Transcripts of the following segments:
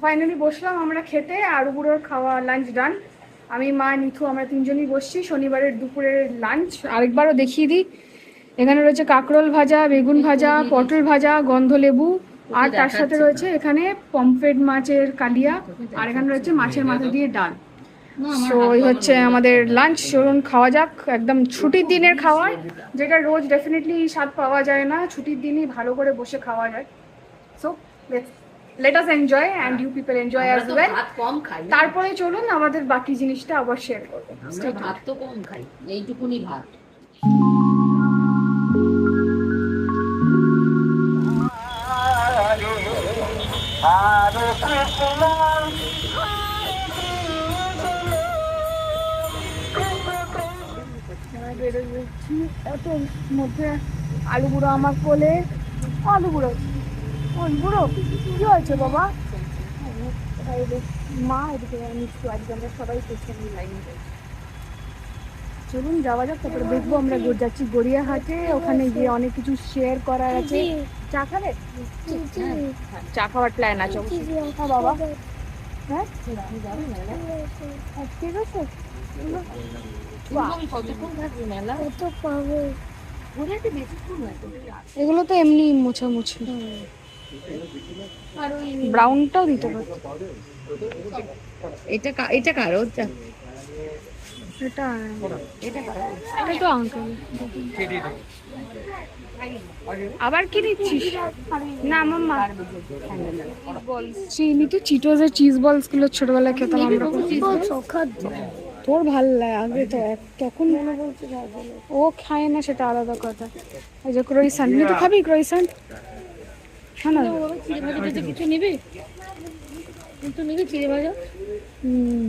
Finally বসলাম আমরা খেতে, আরু বুড়োর খাওয়া লাঞ্চ ডান। আমি, মা, নিথু আমরা তিনজনই বসছি। শনিবারের দুপুরের লাঞ্চ আরেকবারও দেখিয়ে দিই। এখানে রয়েছে কাঁকরোল ভাজা, বেগুন ভাজা, পটল ভাজা, গন্ধলেবু, আর তার সাথে রয়েছে এখানে পমফ্রেট মাছের কালিয়া, আর এখানে রয়েছে মাছের মাথা দিয়ে ডাল। সো এই হচ্ছে আমাদের লাঞ্চ। চলুন খাওয়া যাক। একদম ছুটির দিনের খাওয়ার, যেটা রোজ ডেফিনেটলি স্বাদ পাওয়া যায় না, ছুটির দিনই ভালো করে বসে খাওয়া যায়। So let us enjoy and you people enjoy as well. তারপরে চলুন আমাদের বাকি জিনিসটা আবার শেয়ার করবো। ভাত তো কম খাই, এইটুকুনি ভাত। এত মধ্যে আলু বুড়ো আমার কোলে। আলু বুড়ো, বুড়ো কি হয়েছে বাবা? মা এদিকে মিষ্টি, আজকে আমরা সবাই পেছনে লাইনে। চলুন যাওয়া যাক, তারপরে দেখবো আমরা যাচ্ছি গড়িয়াহাটে। ওখানে গিয়ে অনেক কিছু শেয়ার করার আছে। চা খাবে? চা খাওয়ার প্ল্যান আছে বাবা। হ্যাঁ ঠিক আছে। এগুলো তো এমনি মোছামুছি, ব্রাউনটাও দিতে পারো। এটা কারো এটা তো আঙ্কেল। আবার কি দিচ্ছিস? না আমার মা চিনি তো চিটোজের চিজ বলস গুলো ছোটবেলায় খেতাম আমরা। তোর ভাল লাগে আগে তো, কখন মনে বলছে ও খায় না সেটা আলাদা কথা। এই যে ক্রোইসান্ট, তুই খাবি ক্রোইসান্ট? হ্যাঁ না কিছু নিবি? তুই নিবি চিড়ে ভাজা?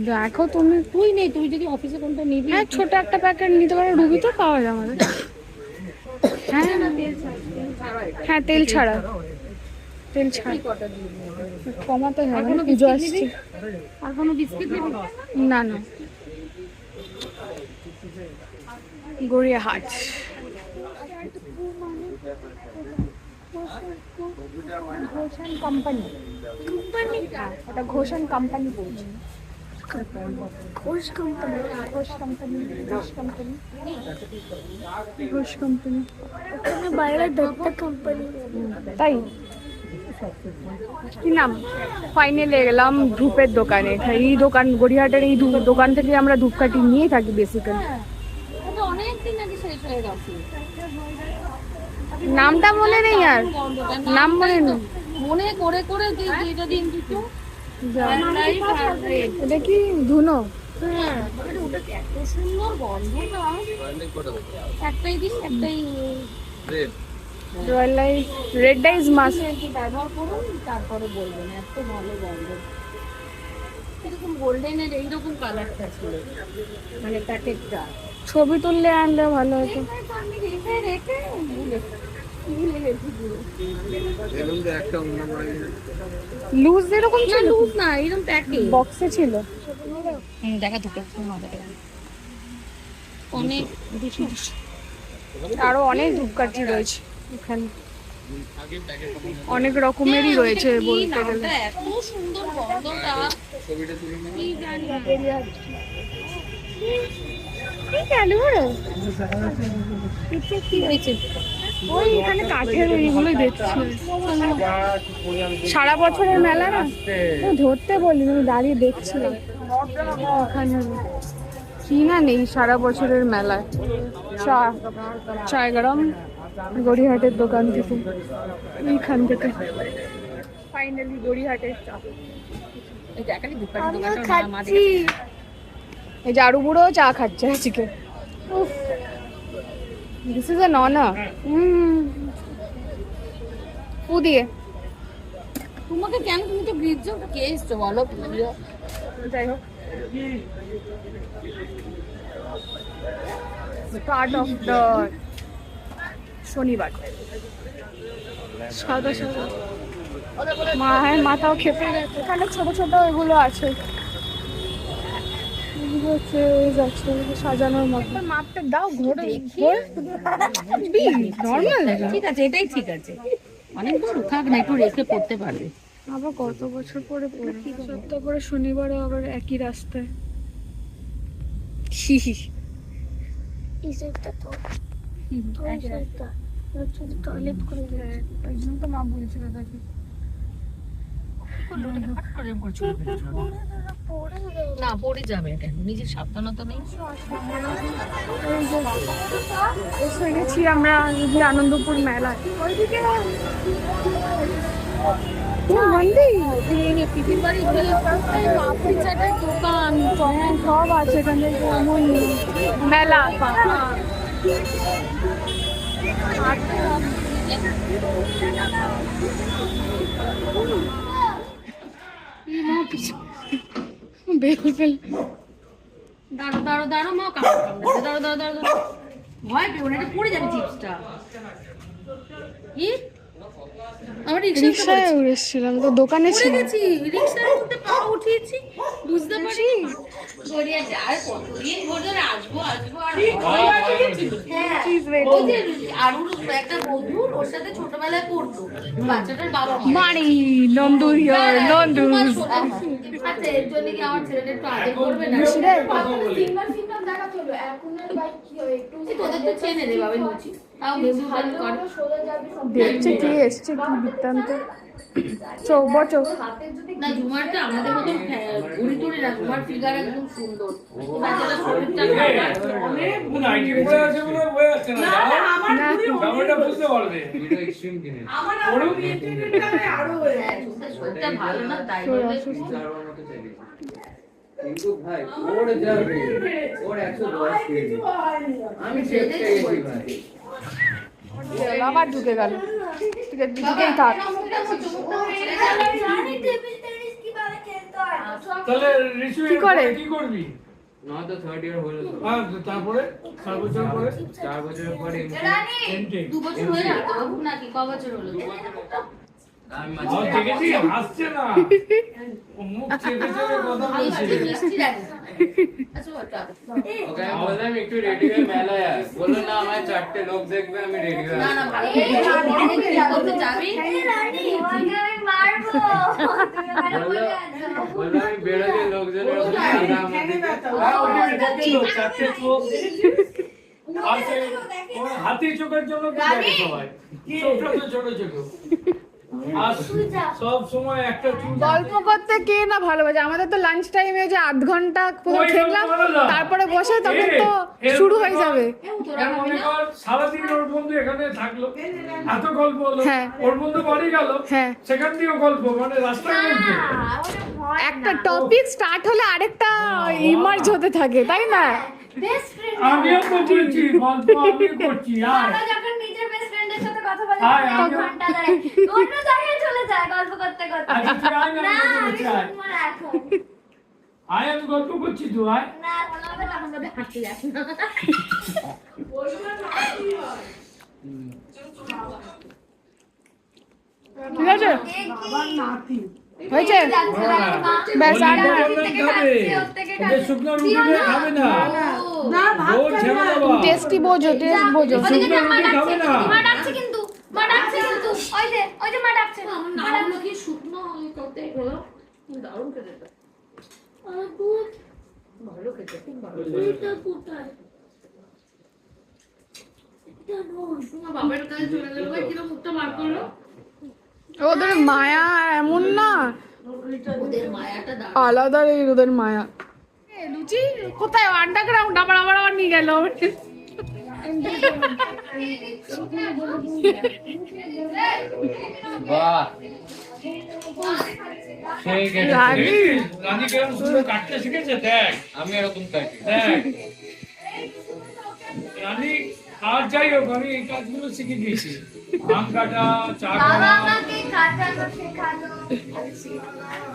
দেখো তুমি, তুই নেই, তুই যদি অফিসে কোনটা নিবি। হ্যাঁ ছোট একটা প্যাকেট নিতে পারো, রুবি তো পাওয়া যায় আমাদের। হ্যাঁ হ্যাঁ তেল ছাড়া, তেল ছাড়া কমাতে হবে। পুজো আসছে। আর কোনো বিস্কিট নিবি? না না, গড়িয়াহাট। ঘোষণ কোম্পানি, ওটা ঘোষণ কোম্পানি বলছে। Ghosh company, Ghosh company, Ghosh company, Ghosh company. ওখানে বাইরে দত্তা কোম্পানি। তাই কি নাম? ফাইনালি গেলাম ধূপের দোকানে। এই দোকান, গড়িয়াহাটের এই ধূপের দোকান থেকে আমরা ধূপকাঠি নিয়ে থাকি বেসিক্যালি। অনেকদিন আগে শেষ হয়ে গেছে। নামটা মনে নেই, আর নাম মনে নেই। মনে করে করে দুইটা দিন দিত। এটা কি ধুনো? হ্যাঁ, ওটা এত সুন্দর গন্ধটা। একটাই দিন, একটাই royal life red dice mask ব্যবহার করুন, তারপরে বলবেন এত ভালো গন্ধ। এরকম গোল্ডেনের এইরকম কালারটা ছিল, মানে প্যাকেটটা। ছবি তুললে আনলে ভালো হতো। আমি রেখে রেখে ভুলে গেছি পুরো। লুজ এরকম ছিল? লুজ না, এরকম প্যাকেট বক্সে ছিল। দেখা দুটো অনেক, আরো অনেক ধূপকাঠি রয়েছে এখানে, অনেক রকমেরই রয়েছে বলতে গেলে। এত সুন্দর গন্ধটা। কি হয়েছে? ওই এখানে কাঠের এইগুলোই দেখছি। সারা বছরের মেলা না, ধরতে বলি আমি দাঁড়িয়ে দেখছিলাম। ওখানে কি না নেই সারা বছরের মেলায়। চায়গরম গড়িয়াহাটের দোকান থেকে, এইখান থেকে ফাইনালি গড়িয়াহাটের চা। এই জারু বুড়ো চা খাচ্ছে আজকে। This is an honour. পু দিয়ে তোমাকে কেন, তুমি তো গ্রিজ কে এসছো বলো? যাই হোক, স্টার্ট অফ দ্য শনিবার। সাদা সাদা মায়ের মাথাও খেপে গেছে। এখানে ছোট ছোট এগুলো আছে, সাজানোর মতো। মাপটা দাও, ঘোরে নর্মাল। ঠিক আছে, এটাই ঠিক আছে। অনেক দূর থাক না, একটু রেখে পড়তে পারবে। আবার কত বছর পরে পড়ে, সপ্তাহ পরে শনিবারে আবার একই রাস্তায়। এই সাইডটা তো ওই সাইডটা যদি টয়লেট করে হ্যাঁ, তাই জন্য তো মা বলছিল তাকে। না পড়ে যাবে, কেন নিজের সাবধানতা নেই। এসে গেছি আমরা এই যে আনন্দপুর মেলায়। ওইদিকে পিপির বাড়ি পাপড়ি চাটের দোকান সব আছে এখানে, এমন মেলা বেল ফেল। দাঁড়ো দাঁড়ো দাঁড়ো মা, কামড়ে দাঁড়ো দাঁড়ো দাঁড়ো দাঁড়ো, ভয় পেও না, এটা পড়ে যাবে চিপসটা। কি আমার রিক্সায় উড়েছিলাম তো, দোকানে পড়ে ছিল। গেছি, রিক্সার মধ্যে পা উঠিয়েছি, বুঝতে পারি গড়িয়ে আর কতদিন ধরে আসবো আসবো আর ভয় পেয়েছিল। হ্যাঁ ওই যে আরুর একটা বন্ধু ওর সাথে ছোটবেলায় পড়তো, বাচ্চাটার বাবা মা। মারি নন্দু হিয়ার নন্দু। আচ্ছা এর জন্য কি আমার ছেলেটা একটু আগে করবে না? এই তোদের তো চেনে রে বাবা লুচি, তাও বেশি ভালো কর। দেখছে কি এসছে কি বৃত্তান্ত। চোখ বচো না ঝুমারটা আমাদের মতন ঘুরি টুরি না, ঝুমার ফিগার একদম সুন্দর, বাচ্চাটার শরীরটা অনেক গুণ আইটি পড়ে আছে বলে বই আছে না, ব্যাপারটা বুঝতে পারবে। ওরও শরীরটা ভালো না তাই বলে কিন্তু ভাই ওর যাবে, ওর 110 কেজি, আমি চেষ্টা করেছি ভাই। আবার ঢুকে গেল। ঠিক আছে ঢুকেই থাক। তাহলে রিসু কি করে? কি করবি? না তো থার্ড ইয়ার হলো তো, আর তারপরে 4 বছর পরে 4 বছরের পরে এমটেক। 2 বছর হয়ে গেল তো বাবু, নাকি ক বছর হলো? আমি আর দেখেছি হাসছে না, ও মুখ চেপে চেপে কথা বলছে। মিষ্টি লাগে। আচ্ছা ওটা ওকে আমি বললাম একটু রেডি হয়ে মেলায় আয়, বললো না আমার 4টে লোক দেখবে, আমি রেডি হয়ে না না আসবো। ভালো করতে যাবি। বললো আমি বেরোলে লোকজনের ওখানে আধা আমার দিকে। হ্যাঁ, ওই যে চারটে চোখ। আর ওর হাতি চোখের জন্য কি করে সবাই? চোখটা তো ছোট ছোট। আর সব সময় একটা চুল। গল্প করতে কে না ভালোবাসে। আমাদের তো লাঞ্চ টাইমে যে আধ ঘন্টা ওই খেলাম, গল্প না। তারপরে বসে তখন তো এর শুরু মনে হয়ে কর- যাবে। এর মনে কর সারাদিন ওর বন্ধু এখানে থাকলো, এত গল্প হলো, হ্যাঁ। ওর বন্ধু বাড়ি গেল, হ্যাঁ। সেখান দিয়েও গল্প, মানে রাস্তায় গল্প। একটা টপিক স্টার্ট হলে আরেকটা ইমার্জ হতে থাকে, তাই না? আমিও তো বলছি গল্প, আমিও করছি। আয় যখন নিজের বেস্ট ফ্রেন্ডের সাথে কথা বলে আয়, এক আমিও- ঘন্টা ধরে অন্য জায়গায় চলে যায় গল্প করতে করতে। আচ্ছা, তুই আয় না, না আমি আমি বলছি, আয়। তোমার এখন আয়, আমি গল্প করছি, তুই আয়। না বলবে তখন বলবে হাঁটতে যাস না। ঠিক আছে হয়েছে ব্যাস আর না। বললাম খাবে, ওকে শুকনো রুটি দিয়ে খাবে না, রোজ ঝেমে দেবা। টেস্টি বোঝো, টেস্ট বোঝো। শুকনো রুটি খাবে না। মা ডাকছে কিন্তু ওই যে মা ডাকছে। আমার নামগুলো কি শুকনো করতে হলো, দারুণ খেতে। ভালো খেতে, খুব ভালো। তোমার বাবার কাছে চলে গেল, ভাই কিরকম মুখটা বার করলো। ওদের মায়া এমন না, ওদের মায়াটা দারুণ। আলাদা রে ওদের মায়া। লুচি কোথায়? আন্ডারগ্রাউন্ড আবার আবার আবার নিয়ে গেল। বাহ সেই কেটেছে। রানী রানী কেমন সুন্দর কাটতে শিখেছে, দেখ আমি এরকম কাটি। দেখ। রানী আর যাই হোক, আমি এই কাজগুলো শিখে দিয়েছি, আম কাটা, চা বাবা করা। আমাকে কাটানো শেখানো।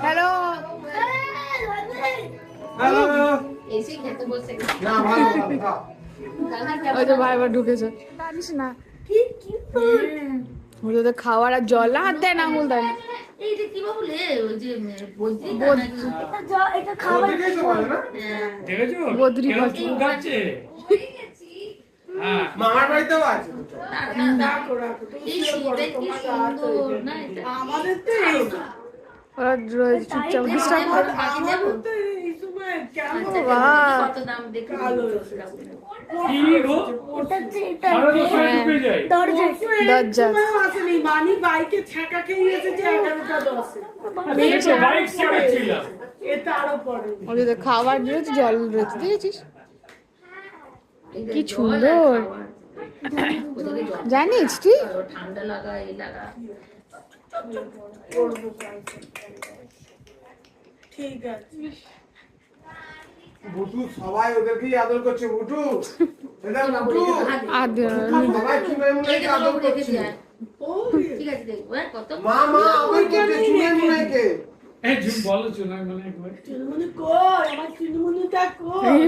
Hello hello. এসে খেতে বসে ওই যে ভাই আবার ঢুকেছে। জানিস না ওদের খাওয়ার আর জল হাত দেয় না, আঙুল দেয় না। এই যে কি বাবু লে, ওই যে বলছি এটা খাবার দেখেছো? বদ্রি কেমন পাখি। চুল খাচ্ছে? হ্যাঁ। মামার বাড়িতেও আছে। এই শীতে কি সুন্দর না এটা। ওরা রয়েছে চুপচাপ ডিস্টার্ব করে। বাকি দেবো? এই সময় কেন আচ্ছা, বাহ। কত দাম দেখে কি গো আরো তো সব ঢুকে যায় দরজা। আসেনি মানি বাইকে ছ্যাঁকা খেয়ে এসেছে 11:10 আমি তো বাইক চালাচ্ছিলাম এটা আরো পরে ওই যে খাবার রয়েছে, জল রয়েছে, দেখেছিস কি সুন্দর। জানিস তুই ঠান্ডা লাগা এই লাগা ঠিক আছে বুটু সবাই ওদেরকেই আদর করছে বুটু এটা বুটু আদর সবাই চুনে মুনে এটা আদর বাবু রেখে করছে দিয়ে আয়। ঠিক আছে দেখবো হ্যাঁ কত মা মা আদর করছে চুনে মুনে কে এই ঝুম বলো চুনাই মানে একবার চুনমুনি কই আমার চুনমুনিটা কই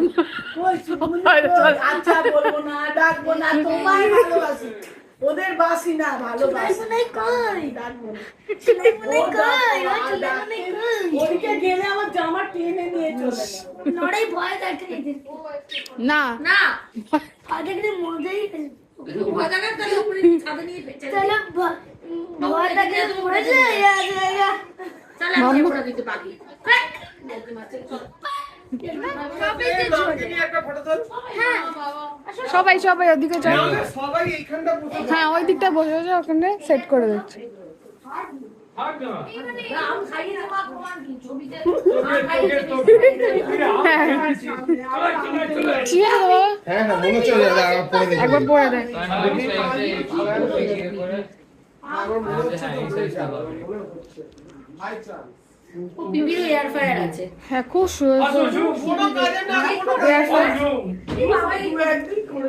কই চুনমুনি কই? আচ্ছা বলবো না ডাকবো না তোমায় ভালোবাসি ওদের বাসি না ভালোবাসি কই ডাকবো না চুলেমুনি কই ও চুলেমুনি কই ওদিকে গেলে আমার জামা টেনে নিয়ে চলে যায় লড়াই ভয় দেখে এদের না না ভয় দেখলে মজাই মজা না তাহলে উপরে ছাদে নিয়ে পেঁচে তাহলে ভয় দেখলে মজা ইয়া চল আমি ওরা দিতে পারি বলতে মারছে চল একটা ফটো তোল সবাই সবাই ওদিকে চল। সবাই এইখানটা বসে হ্যাঁ ওই দিকটা বসে বসে ওখানে সেট করে দিচ্ছি। থাক না আম খাইয়ে দেবো প্রমাণ কি ছবিতে ঠিক আছে বাবা, হ্যাঁ হ্যাঁ মনে চলে যাবে আবার পরে দেখি একবার পরে দেখ। আবার মনে হচ্ছে ভাই চান বিবিরও এয়ার ফ্রায়ার আছে হ্যাঁ খুব সুন্দর। আসো ঝুম কোনো কাজে না ঝুম এই বাবা এই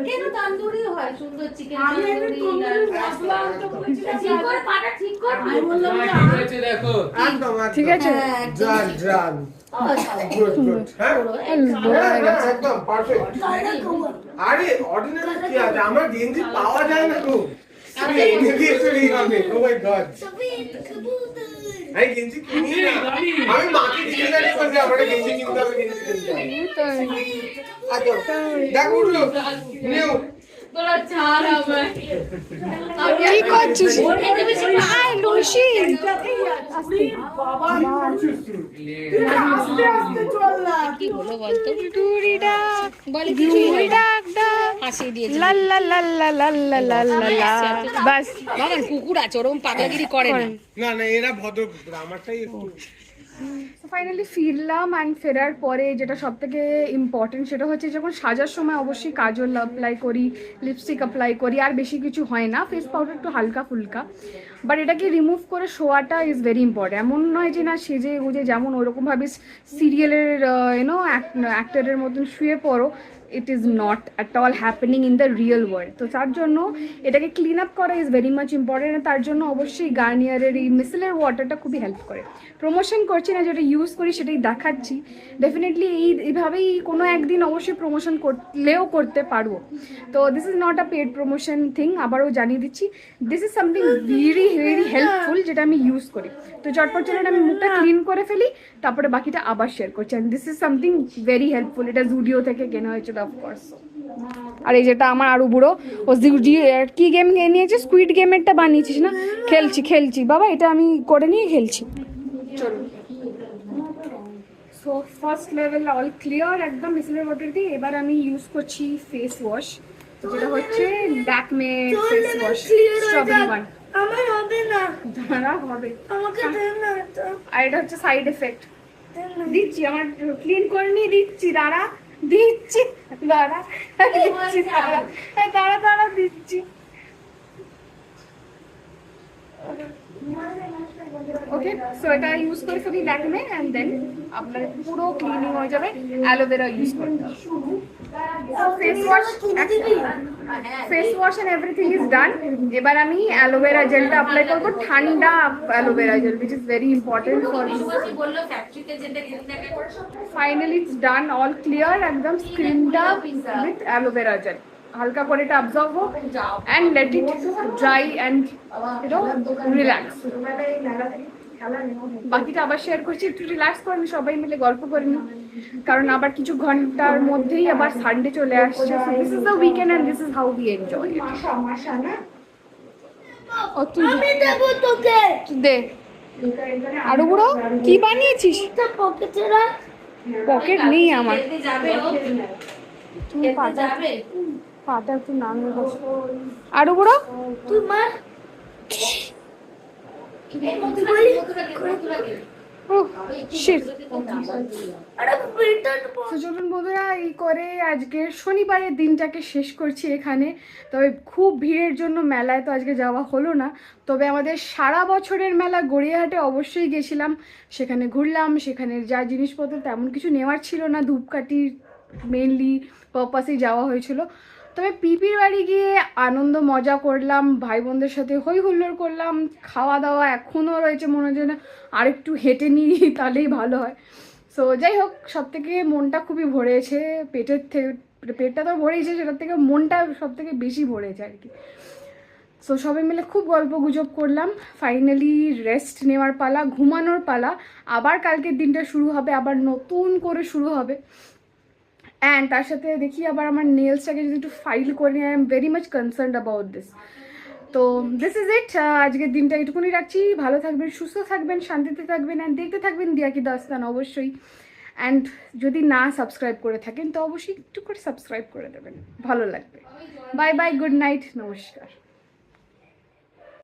কেন তান্দুরি হয় সুন্দর চিকেন আমি একটু তান্দুরি তন্দুরি মশলা আনতে বলেছিলাম ঠিক করে পাটা ঠিক কর আমি বললাম যে একদম ঠিক আছে জান জান গুড গুড হ্যাঁ বড় হয়ে গেছে। একদম পারফেক্ট আরে অর্ডিনারি কি আছে আমার গেঞ্জি পাওয়া যায় না খুব আমি এনে দিয়েছি এইভাবে ও মাই গড আমি গেঞ্জি কিনি না আমি মাকে জিজ্ঞাসা করছি আমার গেঞ্জি কিনতে হবে গেঞ্জি কিনতে হবে আচ্ছা দেখ উঠলো নিউ তোরা ছাড় আমার কি করছিস? আয় লুসি। বাবা আস্তে আস্তে চল না কি হলো বলতো টুরি ডাক বলে টুরি ডাক ডাক হাসিয়ে দিয়েছে লা লা লা লা লা লা লা লা লা। বাস বাগান কুকুর আছে ওরকম পাগলাগিরি করে না না না এরা ভদ্র কুকুর আমারটাই একটু ফাইনালি ফিরলাম অ্যান্ড ফেরার পরে যেটা সব থেকে ইম্পর্টেন্ট সেটা হচ্ছে যখন সাজার সময় অবশ্যই কাজল অ্যাপ্লাই করি, লিপস্টিক অ্যাপ্লাই করি, আর বেশি কিছু হয় না, ফেস পাউডার একটু হালকা ফুলকা, বাট এটাকে রিমুভ করে শোয়াটা ইজ ভেরি ইম্পর্টেন্ট। এমন নয় যে না সেজে গুজে যেমন ওরকমভাবে সিরিয়ালের অ্যাক্টরের মতন শুয়ে পড়ো, it is not at all happening in the real world. তো তার জন্য এটাকে ক্লিন আপ করা ইজ ভেরি মাচ ইম্পর্টেন্ট। তার জন্য অবশ্যই গার্নিয়ারের এই মিসেলের ওয়াটারটা খুবই হেল্প করে। প্রমোশন করছি না, যেটা ইউজ করি সেটাই দেখাচ্ছি। ডেফিনেটলি এইভাবেই কোনো একদিন অবশ্যই প্রমোশন করলেও করতে পারবো। তো this is not a paid promotion thing, আবারও জানিয়ে দিচ্ছি, this is something very very helpful যেটা আমি ইউজ করি। তো চটপট চলে আমি মুখটা ক্লিন করে ফেলি, তারপরে বাকিটা আবার শেয়ার করছি। And this is something very helpful. এটা জুডিও থেকে কেনা হয়েছিল অফকোর্স। আর এই যেটা আমার আরো বুড়ো, ও কি গেম নিয়েছে, স্কুইড গেমেরটা বানিয়েছিস না? খেলছি বাবা, এটা আমি করে নিয়ে খেলছি। চলো, so first level all clear একদম মিসেলের ওয়াটার দিয়ে। এবার আমি ইউজ করছি ফেস ওয়াশ, যেটা হচ্ছে Lakme face wash strawberry one. আমার হবে না দাঁড়া হবে, আমাকে দেন না তো আর এটা হচ্ছে সাইড এফেক্ট। দিচ্ছি, আমার ক্লিন করে নিয়ে দিচ্ছি, দাঁড়া দিচ্ছি, দাঁড়া দিচ্ছি, দাঁড়া দিচ্ছি। ওকে, সো এটা ইউজ করে ফেলি ল্যাকমে, অ্যান্ড দেন আপনার পুরো ক্লিনিং হয়ে যাবে। অ্যালোভেরা ইউজ করতে হবে। Face wash and everything is done. এবার আমি অ্যালোভেরা জেলটা অ্যাপ্লাই করবো, ঠান্ডা aloe vera gel, which is very important for me. বললো ফ্যাক্টরিতে যেটা কিনে Finally it's done, all clear, একদম স্ক্রিনটা with অ্যালোভেরা জেল। হালকা করে এটা অ্যাবজর্ব হোক and let it dry and relax. বাকিটা আবার শেয়ার করছি, একটু রিল্যাক্স করে নি, সবাই মিলে গল্প করে নি, কারণ আবার কিছু ঘন্টার মধ্যেই আবার সানডে চলে আসছে। This is the weekend and this is how we enjoy it. ও তুই আমি দেব তোকে দে, আরো বুড়ো কি বানিয়েছিস? পকেটেরা পকেট নেই আমার। খেতে যাবে ও? তুমি খেতে পাটা যাবে? পাটা একটু নামিয়ে বসো। আরো বুড়ো তুই মা এই মধুরাকে, মধুরাকে। শিট। আরে বেটা তো চলুন বন্ধুরা, এই করে আজকে শনিবারের দিনটাকে শেষ করছি এখানে। তবে খুব ভিড়ের জন্য মেলায় তো আজকে যাওয়া হলো না। তবে আমাদের সারা বছরের মেলা গড়িয়াহাটে অবশ্যই গেছিলাম, সেখানে ঘুরলাম। সেখানে যা জিনিসপত্র তেমন কিছু নেওয়ার ছিল না, ধূপকাঠি মেনলি পারপাসেই যাওয়া হয়েছিল। তবে পিপির বাড়ি গিয়ে আনন্দ মজা করলাম, ভাই বোনদের সাথে হই হুল্লোড় করলাম, খাওয়া দাওয়া এখনও রয়েছে, মনে হচ্ছে না আরেকটু হেঁটে নিই তাহলেই ভালো হয়। সো যাই হোক, সব থেকে মনটা খুবই ভরেছে, পেটের থেকে পেটটা তো ভরেইছে, সেটার থেকে মনটা সব থেকে বেশি ভরেছে আর কি। সো সবাই মিলে খুব গল্প গুজব করলাম। ফাইনালি রেস্ট নেওয়ার পালা, ঘুমানোর পালা। আবার কালকের দিনটা শুরু হবে, আবার নতুন করে শুরু হবে। অ্যান্ড তার সাথে দেখি আবার আমার নেলসটাকে যদি একটু ফাইল করে নিই, I am very much concerned about this. তো দিস ইজ ইট। আজকের দিনটা এটুকুনি রাখছি। ভালো থাকবেন, সুস্থ থাকবেন, শান্তিতে থাকবেন, অ্যান্ড দেখতে থাকবেন দিয়া কি দাস্তান অবশ্যই। অ্যান্ড যদি না সাবস্ক্রাইব করে থাকেন তো অবশ্যই একটু করে সাবস্ক্রাইব করে দেবেন, ভালো লাগবে। বাই বাই, গুড নাইট, নমস্কার।